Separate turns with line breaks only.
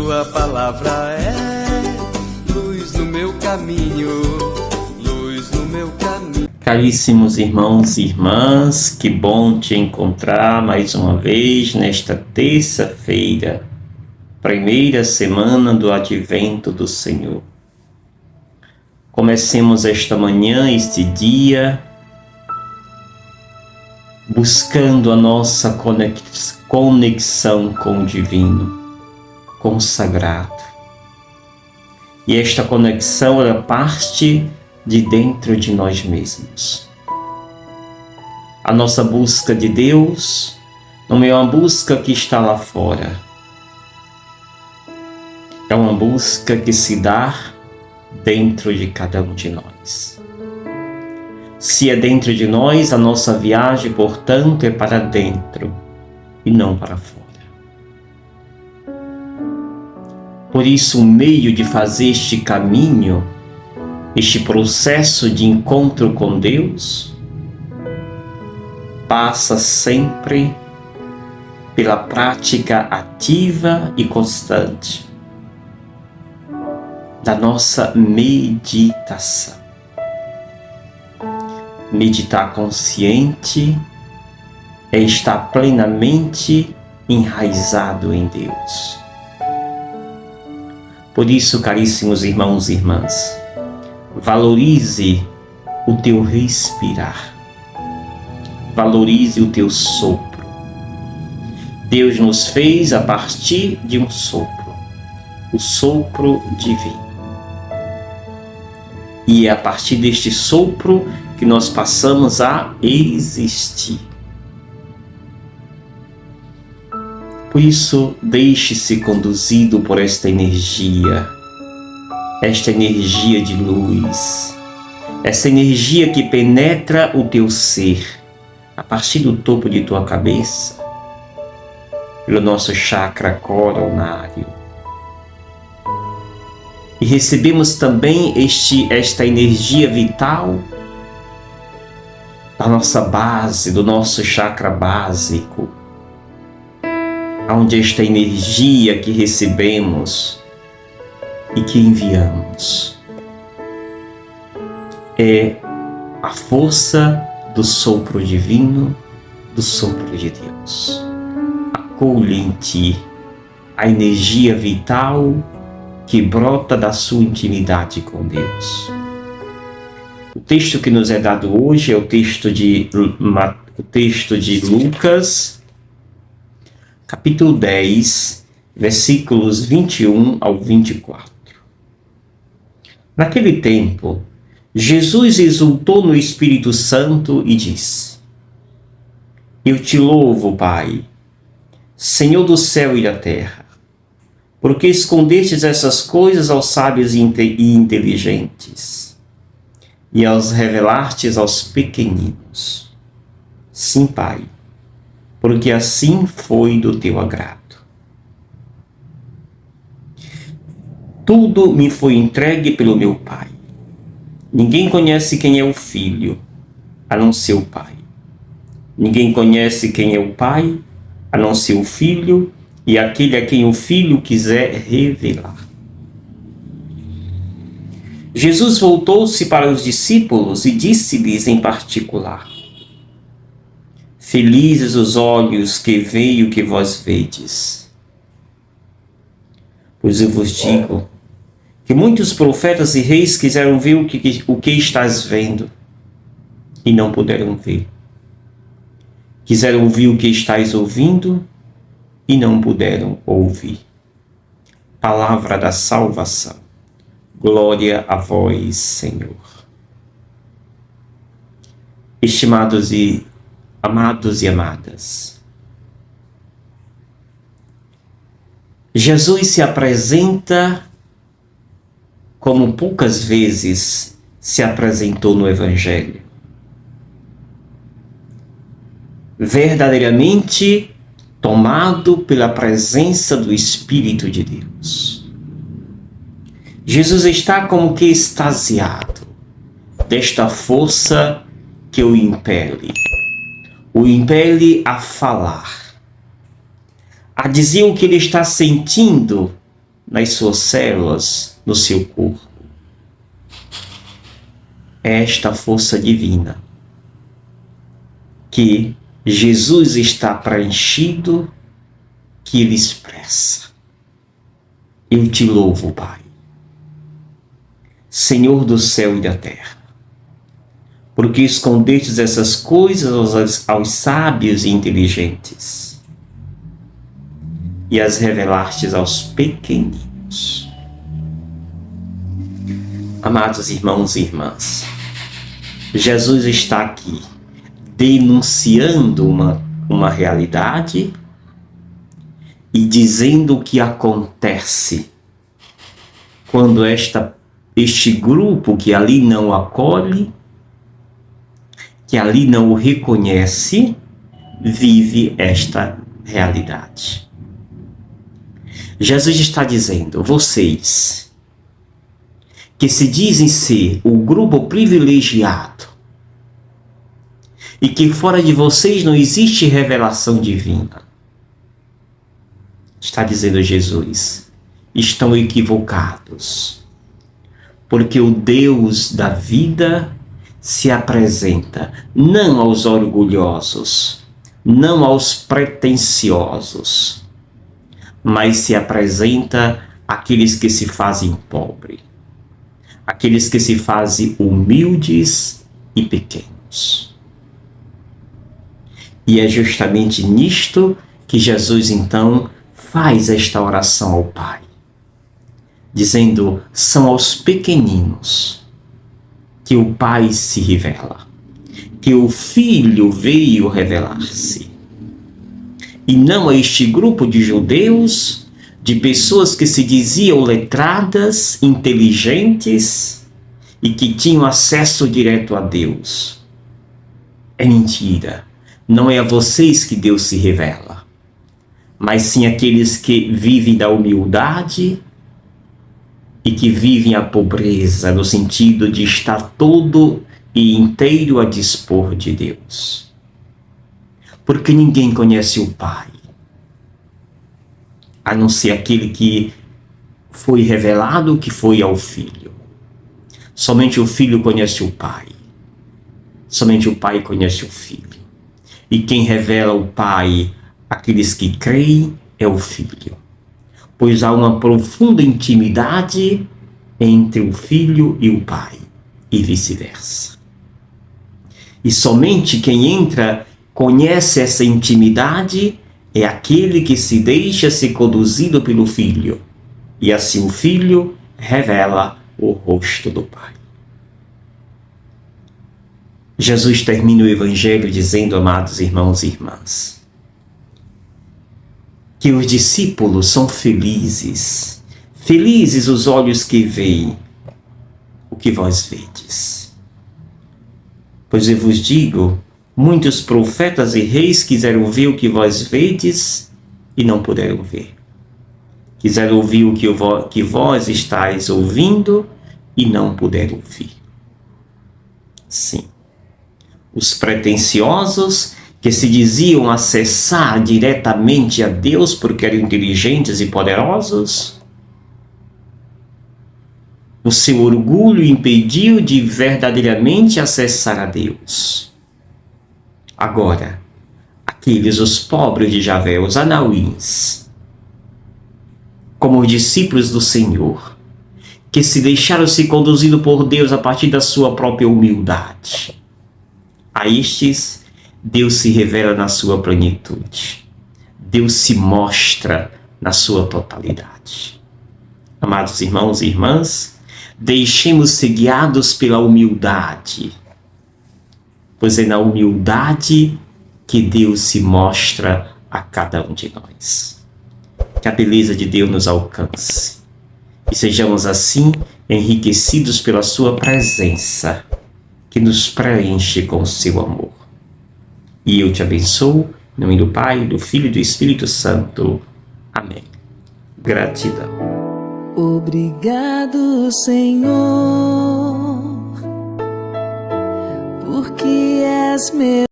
Tua palavra é luz no meu caminho, luz no meu caminho.
Caríssimos irmãos e irmãs, que bom te encontrar mais uma vez nesta terça-feira, primeira semana do Advento do Senhor. Comecemos esta manhã, este dia, buscando a nossa conexão com o divino, com o sagrado. E esta conexão, ela parte de dentro de nós mesmos. A nossa busca de Deus não é uma busca que está lá fora. É uma busca que se dá dentro de cada um de nós. Se é dentro de nós, a nossa viagem, portanto, é para dentro e não para fora. Por isso, o meio de fazer este caminho, este processo de encontro com Deus, passa sempre pela prática ativa e constante da nossa meditação. Meditar consciente é estar plenamente enraizado em Deus. Por isso, caríssimos irmãos e irmãs, valorize o teu respirar, valorize o teu sopro. Deus nos fez a partir de um sopro, o sopro divino. E é a partir deste sopro que nós passamos a existir. Por isso, deixe-se conduzido por esta energia de luz, essa energia que penetra o teu ser, a partir do topo de tua cabeça, pelo nosso chakra coronário. E recebemos também esta energia vital da nossa base, do nosso chakra básico, onde esta energia que recebemos e que enviamos é a força do sopro divino, do sopro de Deus. Acolhe em ti a energia vital que brota da sua intimidade com Deus. O texto que nos é dado hoje é o texto de Lucas, capítulo 10, versículos 21 ao 24. Naquele tempo, Jesus exultou no Espírito Santo e disse: Eu te louvo, Pai, Senhor do céu e da terra, porque escondestes essas coisas aos sábios e inteligentes, e as revelastes aos pequeninos. Sim, Pai, porque assim foi do teu agrado. Tudo me foi entregue pelo meu Pai. Ninguém conhece quem é o Filho, a não ser o Pai. Ninguém conhece quem é o Pai, a não ser o Filho, e aquele a quem o Filho quiser revelar. Jesus voltou-se para os discípulos e disse-lhes em particular: Felizes os olhos que veem o que vós vedes. Pois eu vos digo que muitos profetas e reis quiseram ver o que estás vendo e não puderam ver. Quiseram ouvir o que estás ouvindo e não puderam ouvir. Palavra da salvação. Glória a vós, Senhor. Estimados e amados e amadas, Jesus se apresenta como poucas vezes se apresentou no Evangelho. Verdadeiramente tomado pela presença do Espírito de Deus. Jesus está como que extasiado desta força que o impele a falar, a dizer o que ele está sentindo nas suas células, no seu corpo. É esta força divina que Jesus está preenchido, que Ele expressa. Eu te louvo, Pai, Senhor do céu e da terra, porque escondestes essas coisas aos sábios e inteligentes e as revelastes aos pequeninos. Amados irmãos e irmãs, Jesus está aqui denunciando uma realidade e dizendo o que acontece quando este grupo que ali não o acolhe, que ali não o reconhece, vive esta realidade. Jesus está dizendo: vocês que se dizem ser o grupo privilegiado e que fora de vocês não existe revelação divina, está dizendo Jesus, estão equivocados, porque o Deus da vida se apresenta não aos orgulhosos, não aos pretensiosos, mas se apresenta àqueles que se fazem pobres, aqueles que se fazem humildes e pequenos. E é justamente nisto que Jesus então faz esta oração ao Pai, dizendo: são aos pequeninos que o Pai se revela, que o Filho veio revelar-se, e não a este grupo de judeus, de pessoas que se diziam letradas, inteligentes e que tinham acesso direto a Deus. É mentira. Não é a vocês que Deus se revela, mas sim aqueles que vivem da humildade e que vivem a pobreza, no sentido de estar todo e inteiro a dispor de Deus. Porque ninguém conhece o Pai, a não ser aquele que foi revelado, que foi ao Filho. Somente o Filho conhece o Pai. Somente o Pai conhece o Filho. E quem revela o Pai àqueles que creem é o Filho. Pois há uma profunda intimidade entre o Filho e o Pai, e vice-versa. E somente quem entra, conhece essa intimidade, é aquele que se deixa ser conduzido pelo Filho, e assim o Filho revela o rosto do Pai. Jesus termina o Evangelho dizendo, amados irmãos e irmãs, que os discípulos são felizes, felizes os olhos que veem o que vós vedes. Pois eu vos digo, muitos profetas e reis quiseram ver o que vós vedes e não puderam ver. Quiseram ouvir o que vós estáis ouvindo e não puderam ouvir. Sim, os pretensiosos que se diziam acessar diretamente a Deus porque eram inteligentes e poderosos, o seu orgulho impediu de verdadeiramente acessar a Deus. Agora, aqueles, os pobres de Javé, os anauíns, como os discípulos do Senhor, que se deixaram ser conduzidos por Deus a partir da sua própria humildade, a estes, Deus se revela na sua plenitude. Deus se mostra na sua totalidade. Amados irmãos e irmãs, deixemos ser guiados pela humildade, pois é na humildade que Deus se mostra a cada um de nós. Que a beleza de Deus nos alcance e sejamos assim enriquecidos pela sua presença, que nos preenche com o seu amor. E eu te abençoo, em nome do Pai, do Filho e do Espírito Santo. Amém. Gratidão.
Obrigado, Senhor, porque és meu